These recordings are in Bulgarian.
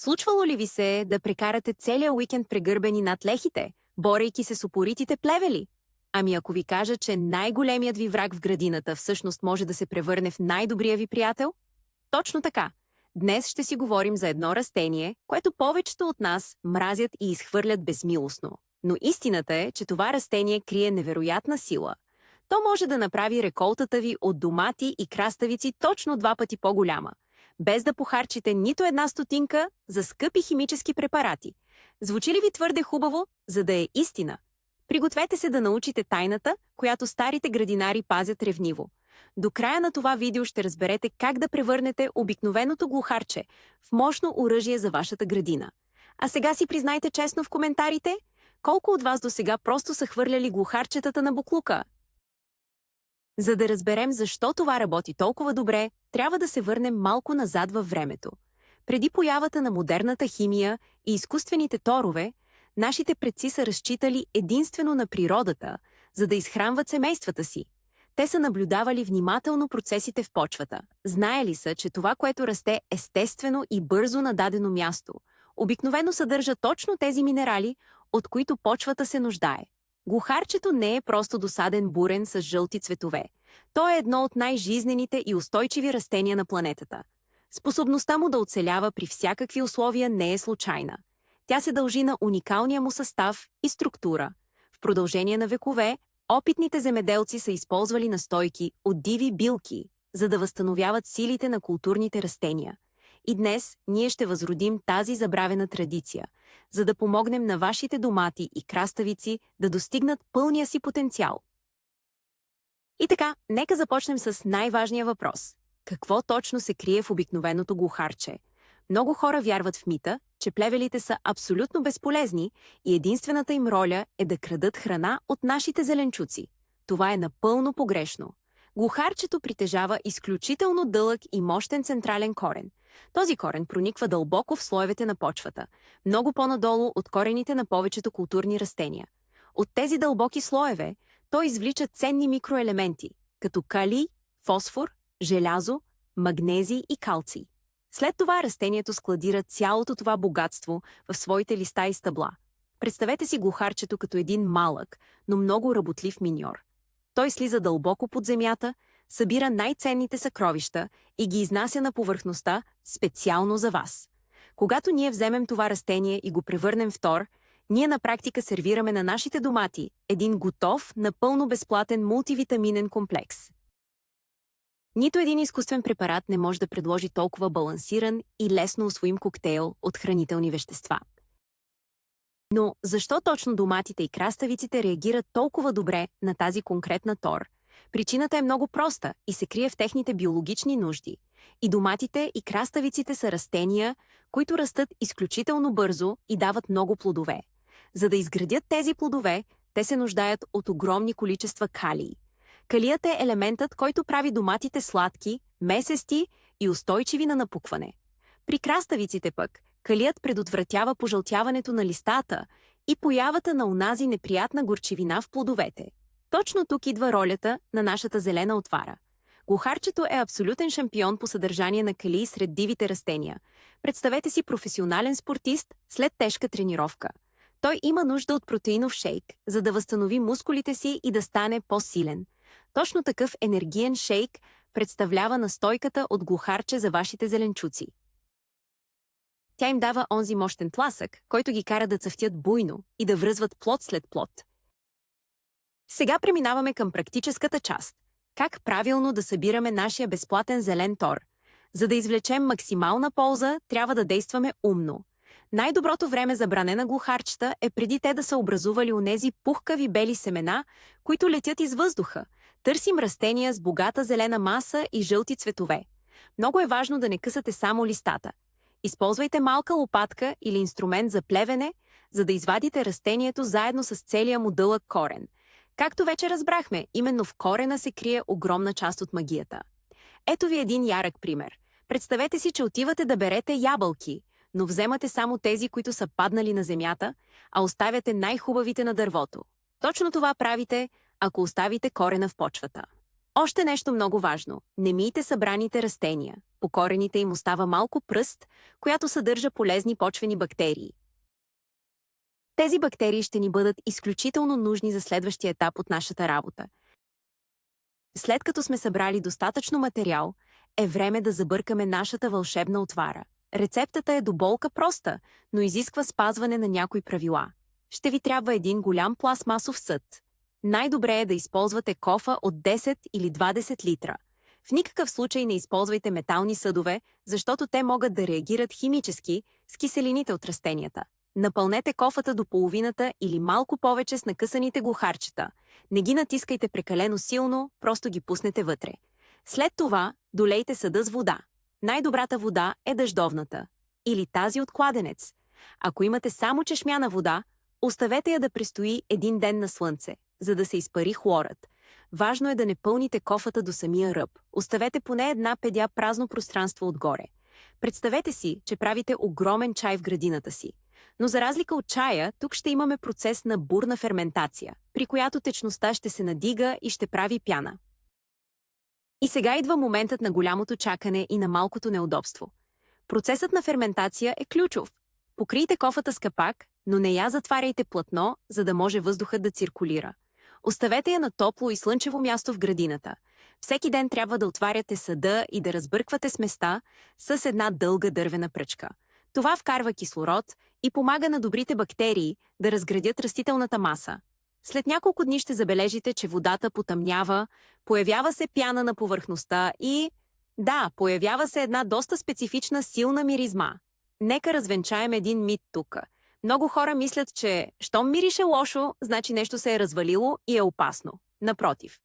Случвало ли ви се да прекарате целия уикенд прегърбени над лехите, борейки се с упоритите плевели? Ами ако ви кажа, че най-големият ви враг в градината всъщност може да се превърне в най-добрия ви приятел? Точно така. Днес ще си говорим за едно растение, което повечето от нас мразят и изхвърлят безмилостно. Но истината е, че това растение крие невероятна сила. То може да направи реколтата ви от домати и краставици точно 2 пъти по-голяма, без да похарчите нито една стотинка за скъпи химически препарати. Звучи ли ви твърде хубаво, за да е истина? Пригответе се да научите тайната, която старите градинари пазят ревниво. До края на това видео ще разберете как да превърнете обикновеното глухарче в мощно оръжие за вашата градина. А сега си признайте честно в коментарите, колко от вас досега просто са хвърляли глухарчетата на буклука. За да разберем защо това работи толкова добре, трябва да се върнем малко назад във времето. Преди появата на модерната химия и изкуствените торове, нашите предци са разчитали единствено на природата, за да изхранват семействата си. Те са наблюдавали внимателно процесите в почвата. Знаели са, че това, което расте естествено и бързо на дадено място, обикновено съдържа точно тези минерали, от които почвата се нуждае. Глухарчето не е просто досаден бурен с жълти цветове. То е едно от най-жизнените и устойчиви растения на планетата. Способността му да оцелява при всякакви условия не е случайна. Тя се дължи на уникалния му състав и структура. В продължение на векове, опитните земеделци са използвали настойки от диви билки, за да възстановяват силите на културните растения. И днес ние ще възродим тази забравена традиция, за да помогнем на вашите домати и краставици да достигнат пълния си потенциал. И така, нека започнем с най-важния въпрос. Какво точно се крие в обикновеното глухарче? Много хора вярват в мита, че плевелите са абсолютно безполезни и единствената им роля е да крадат храна от нашите зеленчуци. Това е напълно погрешно. Глухарчето притежава изключително дълъг и мощен централен корен. Този корен прониква дълбоко в слоевете на почвата, много по-надолу от корените на повечето културни растения. От тези дълбоки слоеве той извлича ценни микроелементи, като калий, фосфор, желязо, магнезий и калций. След това растението складира цялото това богатство в своите листа и стъбла. Представете си глухарчето като един малък, но много работлив миньор. Той слиза дълбоко под земята, събира най-ценните съкровища и ги изнася на повърхността специално за вас. Когато ние вземем това растение и го превърнем в тор, ние на практика сервираме на нашите домати един готов, напълно безплатен мултивитаминен комплекс. Нито един изкуствен препарат не може да предложи толкова балансиран и лесно усвоим коктейл от хранителни вещества. Но защо точно доматите и краставиците реагират толкова добре на тази конкретна тор? Причината е много проста и се крие в техните биологични нужди. И доматите и краставиците са растения, които растат изключително бързо и дават много плодове. За да изградят тези плодове, те се нуждаят от огромни количества калий. Калият е елементът, който прави доматите сладки, месести и устойчиви на напукване. При краставиците пък, калият предотвратява пожълтяването на листата и появата на онази неприятна горчивина в плодовете. Точно тук идва ролята на нашата зелена отвара. Глухарчето е абсолютен шампион по съдържание на калий сред дивите растения. Представете си професионален спортист след тежка тренировка. Той има нужда от протеинов шейк, за да възстанови мускулите си и да стане по-силен. Точно такъв енергиен шейк представлява настойката от глухарче за вашите зеленчуци. Тя им дава онзи мощен тласък, който ги кара да цъфтят буйно и да връзват плод след плод. Сега преминаваме към практическата част. Как правилно да събираме нашия безплатен зелен тор? За да извлечем максимална полза, трябва да действаме умно. Най-доброто време за бране на глухарчета е преди те да са образували онези пухкави бели семена, които летят из въздуха. Търсим растения с богата зелена маса и жълти цветове. Много е важно да не късате само листата. Използвайте малка лопатка или инструмент за плевене, за да извадите растението заедно с целия му дълъг корен. Както вече разбрахме, именно в корена се крие огромна част от магията. Ето ви един ярък пример. Представете си, че отивате да берете ябълки, но вземате само тези, които са паднали на земята, а оставяте най-хубавите на дървото. Точно това правите, ако оставите корена в почвата. Още нещо много важно – не мийте събраните растения. По корените им остава малко пръст, която съдържа полезни почвени бактерии. Тези бактерии ще ни бъдат изключително нужни за следващия етап от нашата работа. След като сме събрали достатъчно материал, е време да забъркаме нашата вълшебна отвара. Рецептата е до болка проста, но изисква спазване на някои правила. Ще ви трябва един голям пластмасов съд. Най-добре е да използвате кофа от 10 или 20 литра. В никакъв случай не използвайте метални съдове, защото те могат да реагират химически с киселините от растенията. Напълнете кофата до половината или малко повече с накъсаните глухарчета. Не ги натискайте прекалено силно, просто ги пуснете вътре. След това долейте съда с вода. Най-добрата вода е дъждовната. Или тази от кладенец. Ако имате само чешмяна вода, оставете я да престои един ден на слънце, за да се изпари хлорът. Важно е да не пълните кофата до самия ръб. Оставете поне една педя празно пространство отгоре. Представете си, че правите огромен чай в градината си. Но за разлика от чая, тук ще имаме процес на бурна ферментация, при която течността ще се надига и ще прави пяна. И сега идва моментът на голямото чакане и на малкото неудобство. Процесът на ферментация е ключов. Покрийте кофата с капак, но не я затваряйте плътно, за да може въздухът да циркулира. Оставете я на топло и слънчево място в градината. Всеки ден трябва да отваряте съда и да разбърквате сместа с една дълга дървена пръчка. Това вкарва кислород и помага на добрите бактерии да разградят растителната маса. След няколко дни ще забележите, че водата потъмнява, появява се пяна на повърхността и... Да, появява се една доста специфична силна миризма. Нека развенчаем един мит тук. Много хора мислят, че щом мирише лошо, значи нещо се е развалило и е опасно. Напротив.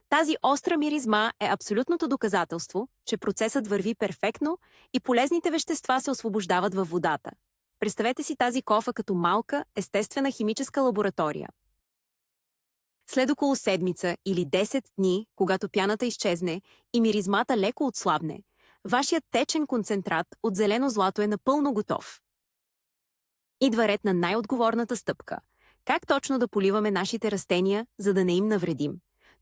Тази остра миризма е абсолютното доказателство, че процесът върви перфектно и полезните вещества се освобождават във водата. Представете си тази кофа като малка, естествена химическа лаборатория. След около седмица или 10 дни, когато пяната изчезне и миризмата леко отслабне, вашият течен концентрат от зелено злато е напълно готов. Идва ред на най-отговорната стъпка. Как точно да поливаме нашите растения, за да не им навредим?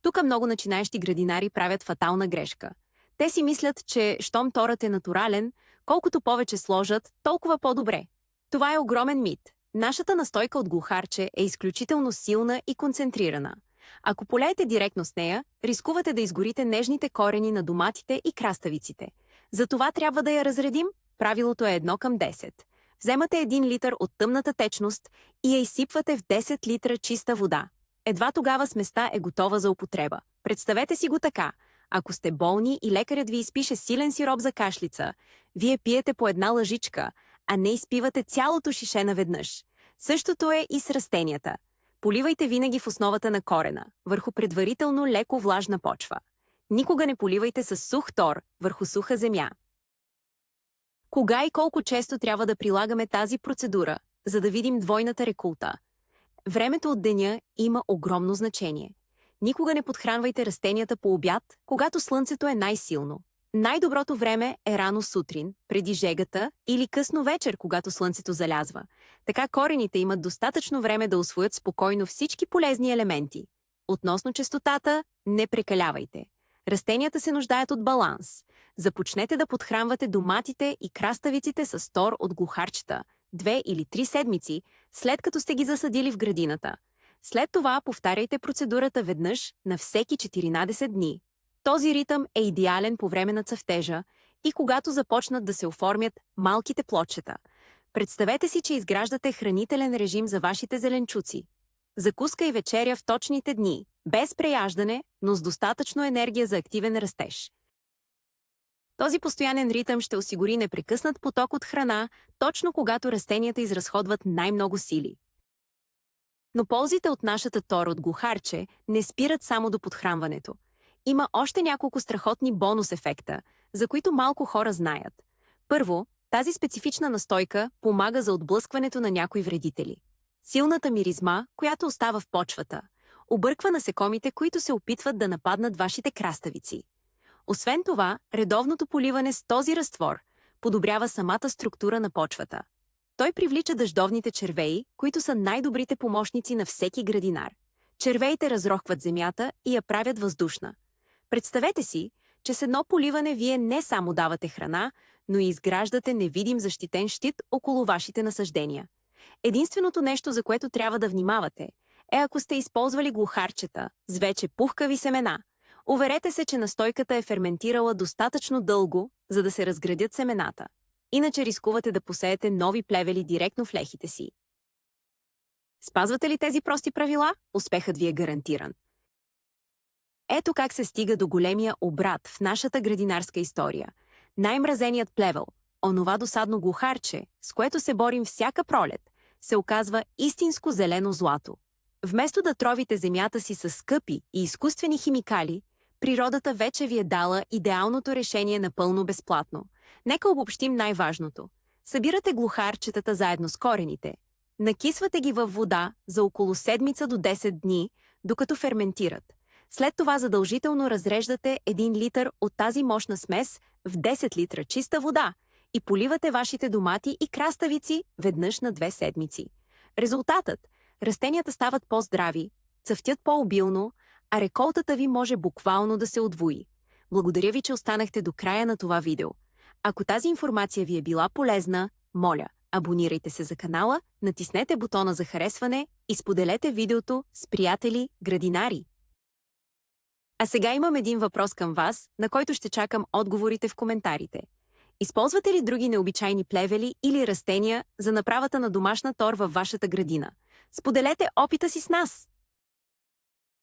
Тук много начинаещи градинари правят фатална грешка. Те си мислят, че щом торът е натурален, колкото повече сложат, толкова по-добре. Това е огромен мит. Нашата настойка от глухарче е изключително силна и концентрирана. Ако полеете директно с нея, рискувате да изгорите нежните корени на доматите и краставиците. Затова трябва да я разредим. Правилото е 1:10. Вземате 1 литър от тъмната течност и я изсипвате в 10 литра чиста вода. Едва тогава сместа е готова за употреба. Представете си го така. Ако сте болни и лекарят ви изпише силен сироп за кашлица, вие пиете по една лъжичка, а не изпивате цялото шише наведнъж. Същото е и с растенията. Поливайте винаги в основата на корена, върху предварително леко влажна почва. Никога не поливайте с сух тор, върху суха земя. Кога и колко често трябва да прилагаме тази процедура, за да видим двойната рекулта? Времето от деня има огромно значение. Никога не подхранвайте растенията по обяд, когато слънцето е най-силно. Най-доброто време е рано сутрин, преди жегата или късно вечер, когато слънцето залязва. Така корените имат достатъчно време да усвоят спокойно всички полезни елементи. Относно честотата, не прекалявайте. Растенията се нуждаят от баланс. Започнете да подхранвате доматите и краставиците с тор от глухарчета 2 или 3 седмици, след като сте ги засадили в градината. След това повтаряйте процедурата веднъж на всеки 14 дни. Този ритъм е идеален по време на цъфтежа и когато започнат да се оформят малките плодчета. Представете си, че изграждате хранителен режим за вашите зеленчуци. Закуска и вечеря в точните дни, без преяждане, но с достатъчно енергия за активен растеж. Този постоянен ритъм ще осигури непрекъснат поток от храна, точно когато растенията изразходват най-много сили. Но ползите от нашата тор от глухарче не спират само до подхранването. Има още няколко страхотни бонус ефекта, за които малко хора знаят. Първо, тази специфична настойка помага за отблъскването на някои вредители. Силната миризма, която остава в почвата, обърква насекомите, които се опитват да нападнат вашите краставици. Освен това, редовното поливане с този разтвор подобрява самата структура на почвата. Той привлича дъждовните червеи, които са най-добрите помощници на всеки градинар. Червеите разрохват земята и я правят въздушна. Представете си, че с едно поливане вие не само давате храна, но и изграждате невидим защитен щит около вашите насаждения. Единственото нещо, за което трябва да внимавате, е ако сте използвали глухарчета с вече пухкави семена. Уверете се, че настойката е ферментирала достатъчно дълго, за да се разградят семената. Иначе рискувате да посеете нови плевели директно в лехите си. Спазвате ли тези прости правила? Успехът ви е гарантиран. Ето как се стига до големия обрат в нашата градинарска история. Най-мразеният плевел, онова досадно глухарче, с което се борим всяка пролет, се оказва истинско зелено злато. Вместо да тровите земята си с скъпи и изкуствени химикали, природата вече ви е дала идеалното решение напълно безплатно. Нека обобщим най-важното. Събирате глухарчетата заедно с корените, накисвате ги във вода за около седмица до 10 дни, докато ферментират. След това задължително разреждате 1 литър от тази мощна смес в 10 литра чиста вода и поливате вашите домати и краставици веднъж на 2 седмици. Резултатът – растенията стават по-здрави, цъфтят по-обилно, а реколтата ви може буквално да се удвои. Благодаря ви, че останахте до края на това видео. Ако тази информация ви е била полезна, моля, абонирайте се за канала, натиснете бутона за харесване и споделете видеото с приятели градинари. А сега имам един въпрос към вас, на който ще чакам отговорите в коментарите. Използвате ли други необичайни плевели или растения за направата на домашна тор във вашата градина? Споделете опита си с нас!